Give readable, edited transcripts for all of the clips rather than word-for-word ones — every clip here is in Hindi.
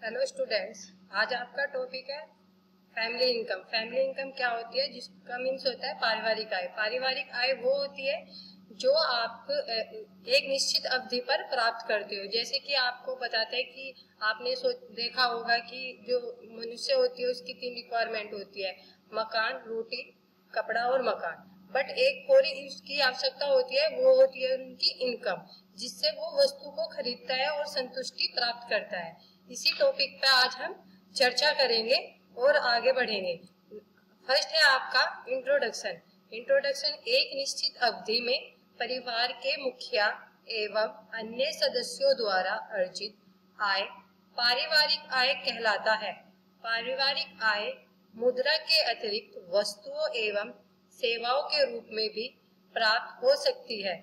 हेलो स्टूडेंट्स, आज आपका टॉपिक है फैमिली इनकम। फैमिली इनकम क्या होती है? जिसका मीन्स होता है पारिवारिक आय। पारिवारिक आय वो होती है जो आप एक निश्चित अवधि पर प्राप्त करते हो। जैसे कि आपको बताते हैं कि आपने देखा होगा कि जो मनुष्य होती है उसकी 3 रिक्वायरमेंट होती है, मकान, रोटी, कपड़ा और मकान। बट एक और उसकी आवश्यकता होती है, वो होती है उनकी इनकम, जिससे वो वस्तु को खरीदता है और संतुष्टि प्राप्त करता है। इसी टॉपिक पे आज हम चर्चा करेंगे और आगे बढ़ेंगे। फर्स्ट है आपका इंट्रोडक्शन। इंट्रोडक्शन एक निश्चित अवधि में परिवार के मुखिया एवं अन्य सदस्यों द्वारा अर्जित आय पारिवारिक आय कहलाता है। पारिवारिक आय मुद्रा के अतिरिक्त वस्तुओं एवं सेवाओं के रूप में भी प्राप्त हो सकती है।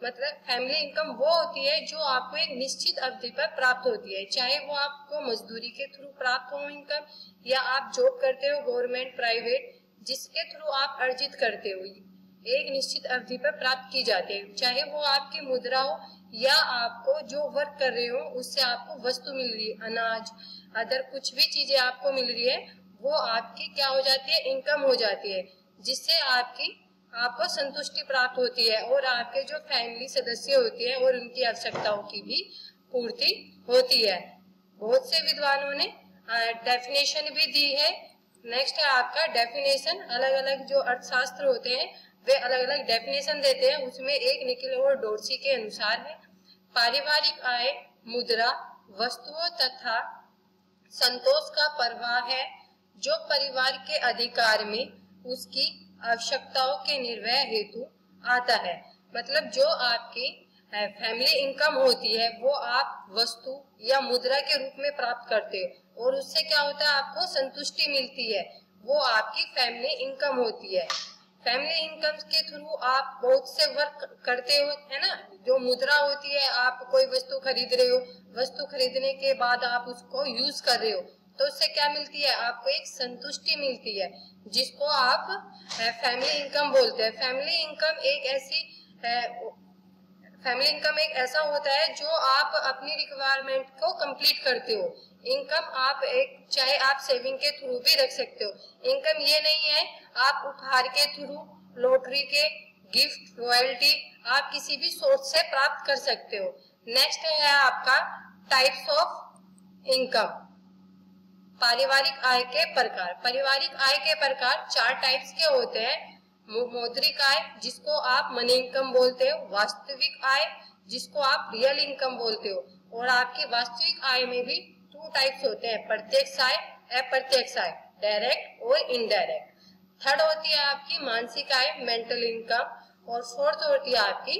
मतलब फैमिली इनकम वो होती है जो आपको एक निश्चित अवधि पर प्राप्त होती है, चाहे वो आपको मजदूरी के थ्रू प्राप्त हो इनकम, या आप जॉब करते हो गवर्नमेंट प्राइवेट, जिसके थ्रू आप अर्जित करते हो, एक निश्चित अवधि पर प्राप्त की जाती है। चाहे वो आपकी मुद्रा हो या आपको जो वर्क कर रहे हो उससे आपको वस्तु मिल रही है, अनाज, अदर कुछ भी चीजें आपको मिल रही है, वो आपकी क्या हो जाती है? इनकम हो जाती है, जिससे आपको संतुष्टि प्राप्त होती है और आपके जो फैमिली सदस्य होते हैं और उनकी आवश्यकताओं की भी पूर्ति होती है। बहुत से विद्वानों ने डेफिनेशन भी दी है। नेक्स्ट है आपका डेफिनेशन। अलग अलग जो अर्थशास्त्र होते हैं वे अलग अलग डेफिनेशन देते हैं। उसमें एक निखिल और डोर्सी के अनुसार है, पारिवारिक आय मुद्रा, वस्तुओं तथा संतोष का प्रवाह है जो परिवार के अधिकार में उसकी आवश्यकताओं के निर्वह हेतु आता है। मतलब जो आपकी फैमिली इनकम होती है वो आप वस्तु या मुद्रा के रूप में प्राप्त करते हो और उससे क्या होता है? आपको संतुष्टि मिलती है, वो आपकी फैमिली इनकम होती है। फैमिली इनकम के थ्रू आप बहुत से वर्क करते हो, है ना। जो मुद्रा होती है, आप कोई वस्तु खरीद रहे हो, वस्तु खरीदने के बाद आप उसको यूज कर रहे हो, तो उससे क्या मिलती है? आपको एक संतुष्टि मिलती है, जिसको आप फैमिली इनकम बोलते हैं। फैमिली इनकम एक ऐसा होता है जो आप अपनी रिक्वायरमेंट को कंप्लीट करते हो। इनकम आप चाहे आप सेविंग के थ्रू भी रख सकते हो। इनकम ये नहीं है आप उपहार के थ्रू, लॉटरी के, गिफ्ट, रॉयल्टी, आप किसी भी सोर्स से प्राप्त कर सकते हो। नेक्स्ट है आपका टाइप्स ऑफ इनकम। पारिवारिक आय के प्रकार। पारिवारिक आय के प्रकार 4 टाइप्स के होते हैं। मौद्रिक आय, जिसको आप मनी इनकम बोलते हो, वास्तविक आय, जिसको आप रियल इनकम बोलते हो, और आपकी वास्तविक आय में भी 2 टाइप्स होते हैं, प्रत्यक्ष आय, अप्रत्यक्ष आय, डायरेक्ट और इनडायरेक्ट। थर्ड होती है आपकी मानसिक आय, मेंटल इनकम, और फोर्थ होती है आपकी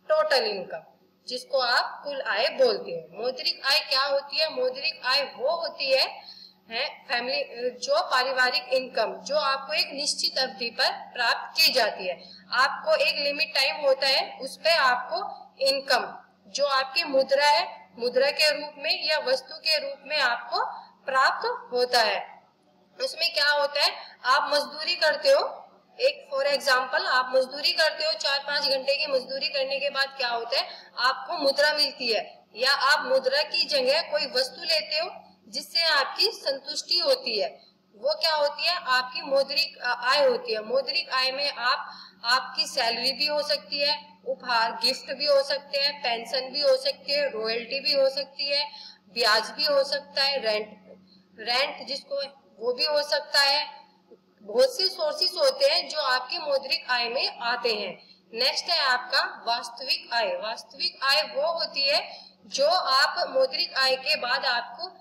टोटल इनकम, जिसको आप कुल आय बोलते हो। मौद्रिक आय क्या होती है? मौद्रिक आय वो होती है फैमिली जो पारिवारिक इनकम जो आपको एक निश्चित अवधि पर प्राप्त की जाती है। आपको एक लिमिट टाइम होता है, उस पे आपको इनकम जो आपकी मुद्रा है, मुद्रा के रूप में या वस्तु के रूप में आपको प्राप्त होता है। उसमें क्या होता है? आप मजदूरी करते हो, एक फॉर एग्जाम्पल आप मजदूरी करते हो, 4-5 घंटे की मजदूरी करने के बाद क्या होता है? आपको मुद्रा मिलती है, या आप मुद्रा की जगह कोई वस्तु लेते हो जिससे आपकी संतुष्टि होती है। वो क्या होती है? आपकी मौद्रिक आय होती है। मौद्रिक आय में आपकी सैलरी भी हो सकती है, उपहार गिफ्ट भी हो सकते हैं, पेंशन भी हो सकती है, रॉयल्टी भी हो सकती है, ब्याज भी हो सकता है, रेंट जिसको वो भी हो सकता है। बहुत से सोर्सेस होते हैं जो आपकी मौद्रिक आय में आते हैं। नेक्स्ट है आपका वास्तविक आय। वास्तविक आय वो होती है जो आप मौद्रिक आय के बाद आपको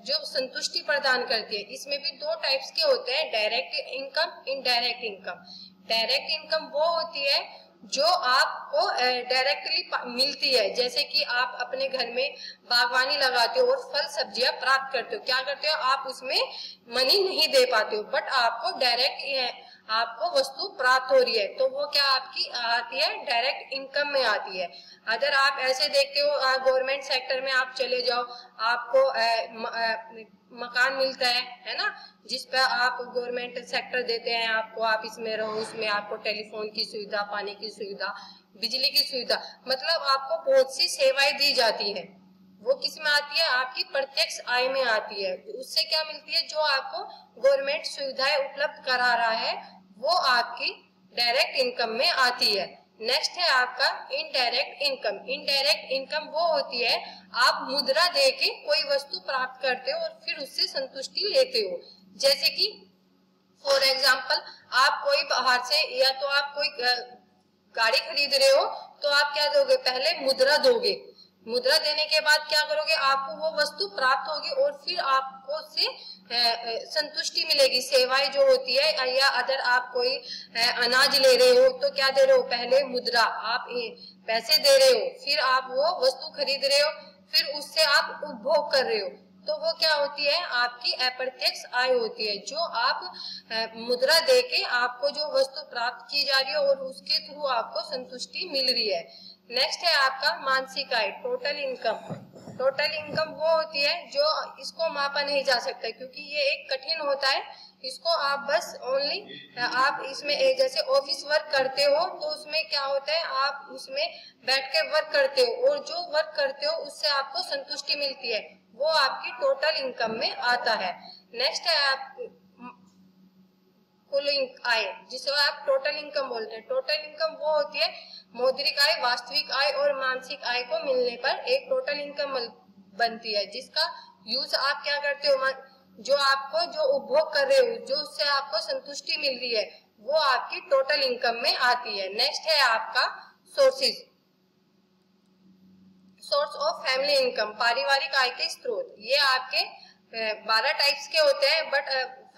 जो संतुष्टि प्रदान करती है। इसमें भी 2 टाइप्स के होते हैं, direct income, indirect income. Direct income वो होती है जो आपको डायरेक्टली मिलती है, जैसे कि आप अपने घर में बागवानी लगाते हो और फल सब्जियां प्राप्त करते हो। क्या करते हो? आप उसमें मनी नहीं दे पाते हो, बट आपको डायरेक्ट आपको वस्तु प्राप्त हो रही है, तो वो क्या आपकी आती है? डायरेक्ट इनकम में आती है। अगर आप ऐसे देखते हो, गवर्नमेंट सेक्टर में आप चले जाओ, आपको मकान मिलता है ना, जिस पर आप गवर्नमेंट सेक्टर देते हैं आपको, आप इसमें रहो, उसमें आपको टेलीफोन की सुविधा, पानी की सुविधा, बिजली की सुविधा, मतलब आपको बहुत सी सेवाएं दी जाती है। वो किस में आती है? आपकी प्रत्यक्ष आय में आती है। उससे क्या मिलती है? जो आपको गवर्नमेंट सुविधाएं उपलब्ध करा रहा है वो आपकी डायरेक्ट इनकम में आती है। नेक्स्ट है आपका इनडायरेक्ट इनकम। इनडायरेक्ट इनकम वो होती है आप मुद्रा दे के कोई वस्तु प्राप्त करते हो और फिर उससे संतुष्टि लेते हो। जैसे कि फॉर एग्जाम्पल आप कोई बाहर से या तो आप कोई गाड़ी खरीद रहे हो तो आप क्या दोगे? पहले मुद्रा दोगे। मुद्रा देने के बाद क्या करोगे? आपको वो वस्तु प्राप्त होगी और फिर आपको उससे संतुष्टि मिलेगी। सेवाएं जो होती है या अगर आप कोई अनाज ले रहे हो तो क्या दे रहे हो? पहले मुद्रा, आप पैसे दे रहे हो, फिर आप वो वस्तु खरीद रहे हो, फिर उससे आप उपभोग कर रहे हो। तो वो क्या होती है? आपकी अप्रत्यक्ष आय होती है, जो आप मुद्रा देके आपको जो वस्तु प्राप्त की जा रही है और उसके थ्रू आपको संतुष्टि मिल रही है। नेक्स्ट है आपका मानसिक आय, टोटल इनकम। टोटल इनकम वो होती है जो इसको मापा नहीं जा सकता क्योंकि ये एक कठिन होता है। इसको आप बस ओनली आप इसमें जैसे ऑफिस वर्क करते हो तो उसमें क्या होता है? आप उसमें बैठ के वर्क करते हो और जो वर्क करते हो उससे आपको संतुष्टि मिलती है, वो आपकी टोटल इनकम में आता है। नेक्स्ट है आप कुल आय, जिसे आप टोटल इनकम बोलते हैं। टोटल इनकम वो होती है मौद्रिक आय, वास्तविक आय और मानसिक आय को मिलने पर एक टोटल इनकम बनती है, जिसका यूज आप क्या करते हो? जो आपको जो उपभोग कर रहे हो, जो उससे आपको संतुष्टि मिल रही है, वो आपकी टोटल इनकम में आती है। नेक्स्ट है आपका sources, source of family income, पारिवारिक आय के स्रोत। ये आपके 12 टाइप्स के होते हैं। बट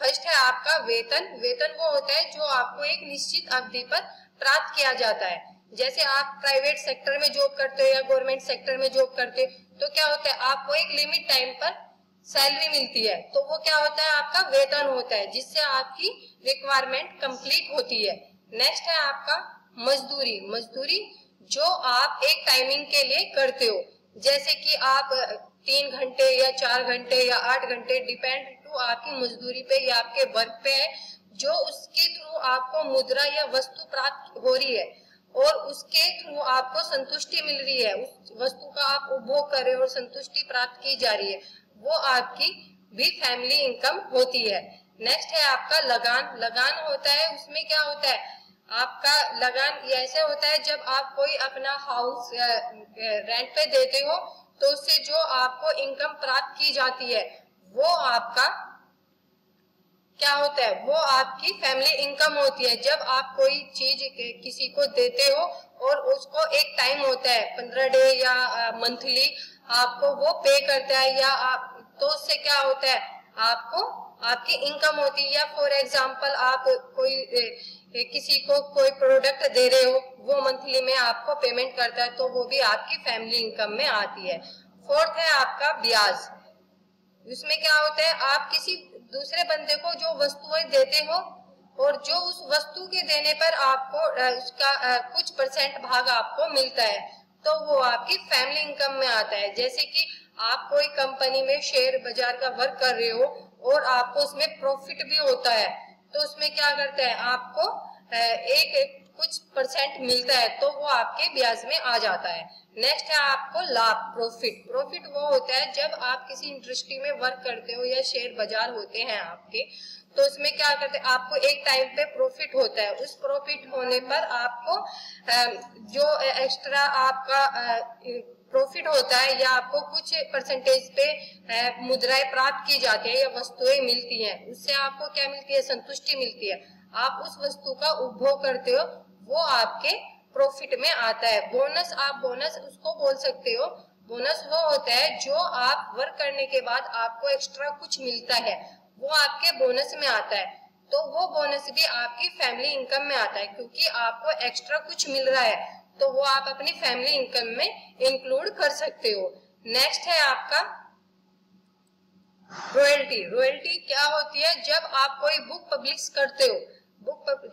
फर्स्ट है आपका वेतन। वेतन वो होता है जो आपको एक निश्चित अवधि पर प्राप्त किया जाता है। जैसे आप प्राइवेट सेक्टर में जॉब करते हो या गवर्नमेंट सेक्टर में जॉब करते हो तो क्या होता है? आपको एक लिमिट टाइम पर सैलरी मिलती है, तो वो क्या होता है? आपका वेतन होता है, जिससे आपकी रिक्वायरमेंट कंप्लीट होती है। नेक्स्ट है आपका मजदूरी। मजदूरी जो आप एक टाइमिंग के लिए करते हो, जैसे कि आप 3 घंटे या 4 घंटे या 8 घंटे, डिपेंड टू आपकी मजदूरी पे या आपके वर्क पे है, जो उसके थ्रू आपको मुद्रा या वस्तु प्राप्त हो रही है और उसके थ्रू आपको संतुष्टि मिल रही है, उस वस्तु का आप उपभोग कर रहे हो और संतुष्टि प्राप्त की जा रही है, वो आपकी भी फैमिली इनकम होती है। नेक्स्ट है आपका लगान। लगान होता है, उसमें क्या होता है? आपका लगान ऐसे होता है जब आप कोई अपना हाउस रेंट पे देते हो तो उससे जो आपको इनकम प्राप्त की जाती है वो आपका क्या होता है? वो आपकी फैमिली इनकम होती है। जब आप कोई चीज किसी को देते हो और उसको एक टाइम होता है 15 डे या मंथली आपको वो पे करता है, या आप तो उससे क्या होता है? आपको आपकी इनकम होती है। या फॉर एग्जांपल आप कोई किसी को कोई प्रोडक्ट दे रहे हो, वो मंथली में आपको पेमेंट करता है, तो वो भी आपकी फैमिली इनकम में आती है। फोर्थ है आपका ब्याज। इसमें क्या होता है? आप किसी दूसरे बंदे को जो वस्तुएं देते हो और जो उस वस्तु के देने पर आपको उसका कुछ परसेंट भाग आपको मिलता है, तो वो आपकी फैमिली इनकम में आता है। जैसे कि आप कोई कंपनी में शेयर बाजार का वर्क कर रहे हो और आपको उसमें प्रॉफिट भी होता है, तो उसमें क्या करता है? आपको एक कुछ परसेंट मिलता है, तो वो आपके ब्याज में आ जाता है। नेक्स्ट है आपको लाभ, प्रॉफिट। प्रॉफिट वो होता है जब आप किसी इंडस्ट्री में वर्क करते हो या शेयर बाजार होते हैं आपके, तो उसमें क्या करते हैं? आपको एक टाइम पे प्रॉफिट होता है। उस प्रॉफिट होने पर आपको जो एक्स्ट्रा आपका प्रॉफिट होता है या आपको कुछ परसेंटेज पे मुद्राएं प्राप्त की जाती है या वस्तुएं मिलती हैं, उससे आपको क्या मिलती है? संतुष्टि मिलती है। आप उस वस्तु का उपभोग करते हो, वो आपके प्रॉफिट में आता है। बोनस, आप बोनस उसको बोल सकते हो। बोनस वो होता है जो आप वर्क करने के बाद आपको एक्स्ट्रा कुछ मिलता है, वो आपके बोनस में आता है। तो वो बोनस भी आपकी फैमिली इनकम में आता है, क्योंकि आपको एक्स्ट्रा कुछ मिल रहा है, तो वो आप अपनी फैमिली इनकम में इंक्लूड कर सकते हो। नेक्स्ट है आपका रॉयल्टी। रॉयल्टी क्या होती है? जब आप कोई बुक पब्लिश करते हो,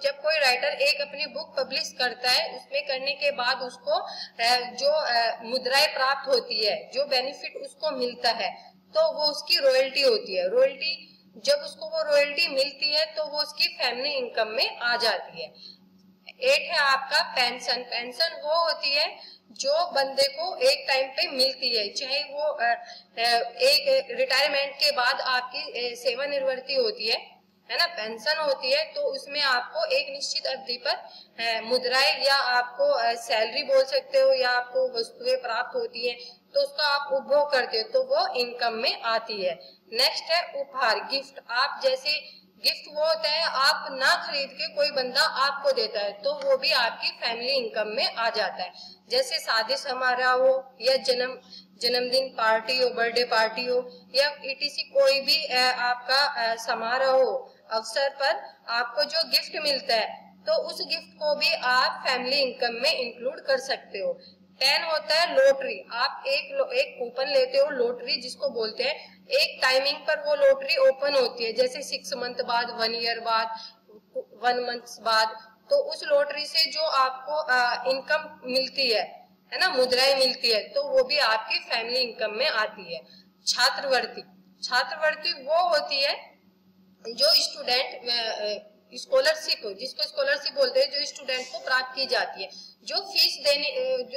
जब कोई राइटर एक अपनी बुक पब्लिश करता है, उसमें करने के बाद उसको जो मुद्राएं प्राप्त होती है, जो बेनिफिट उसको मिलता है, तो वो उसकी रॉयल्टी होती है। रॉयल्टी जब उसको वो रॉयल्टी मिलती है तो वो उसकी फैमिली इनकम में आ जाती है। 8 है आपका पेंशन। पेंशन वो होती है जो बंदे को एक टाइम पे मिलती है, चाहे वो एक रिटायरमेंट के बाद आपकी सेवानिवृत्ति होती है ना, पेंशन होती है। तो उसमें आपको एक निश्चित अवधि पर मुद्राएं या आपको सैलरी बोल सकते हो या आपको वस्तुएं प्राप्त होती है, तो उसका आप उपभोग करते हो, तो वो इनकम में आती है। नेक्स्ट है उपहार, गिफ्ट। आप जैसे गिफ्ट वो होता है आप ना खरीद के कोई बंदा आपको देता है, तो वो भी आपकी फैमिली इनकम में आ जाता है। जैसे शादी समारोह हो या जन्मदिन पार्टी हो, बर्थडे पार्टी हो या ईटीसी कोई भी आपका समारोह हो, अवसर पर आपको जो गिफ्ट मिलता है, तो उस गिफ्ट को भी आप फैमिली इनकम में इंक्लूड कर सकते हो। 10 होता है लॉटरी। आप एक कूपन लेते हो लॉटरी जिसको बोलते हैं, एक टाइमिंग पर वो लॉटरी ओपन होती है, जैसे 6 मंथ बाद, 1 ईयर बाद, 1 मंथ बाद। तो उस लॉटरी से जो आपको इनकम मिलती है ना, मुद्राएं मिलती है, तो वो भी आपकी फैमिली इनकम में आती है। छात्रवृत्ति, छात्रवृत्ति वो होती है जो स्टूडेंट स्कॉलरशिप, जिसको स्कॉलरशिप बोलते हैं, जो स्टूडेंट को प्राप्त की जाती है। जो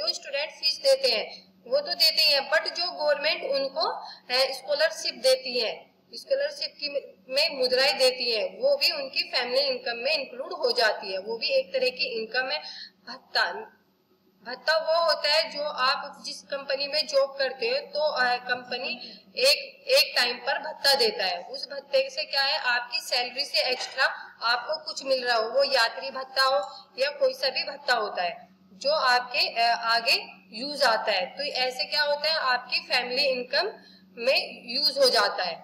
स्टूडेंट फीस देते हैं वो तो देते ही हैं, बट जो गवर्नमेंट उनको स्कॉलरशिप देती है, स्कॉलरशिप की में मुद्राएं देती है, वो भी उनकी फैमिली इनकम में इंक्लूड हो जाती है। वो भी एक तरह की इनकम है। भत्ता, भत्ता वो होता है जो आप जिस कंपनी में जॉब करते हो, तो कंपनी एक टाइम पर भत्ता देता है। उस भत्ते से क्या है, आपकी सैलरी से एक्स्ट्रा आपको कुछ मिल रहा हो, वो यात्री भत्ता हो या कोई सा भी भत्ता होता है जो आपके आगे यूज आता है। तो ऐसे क्या होता है, आपकी फैमिली इनकम में यूज हो जाता है।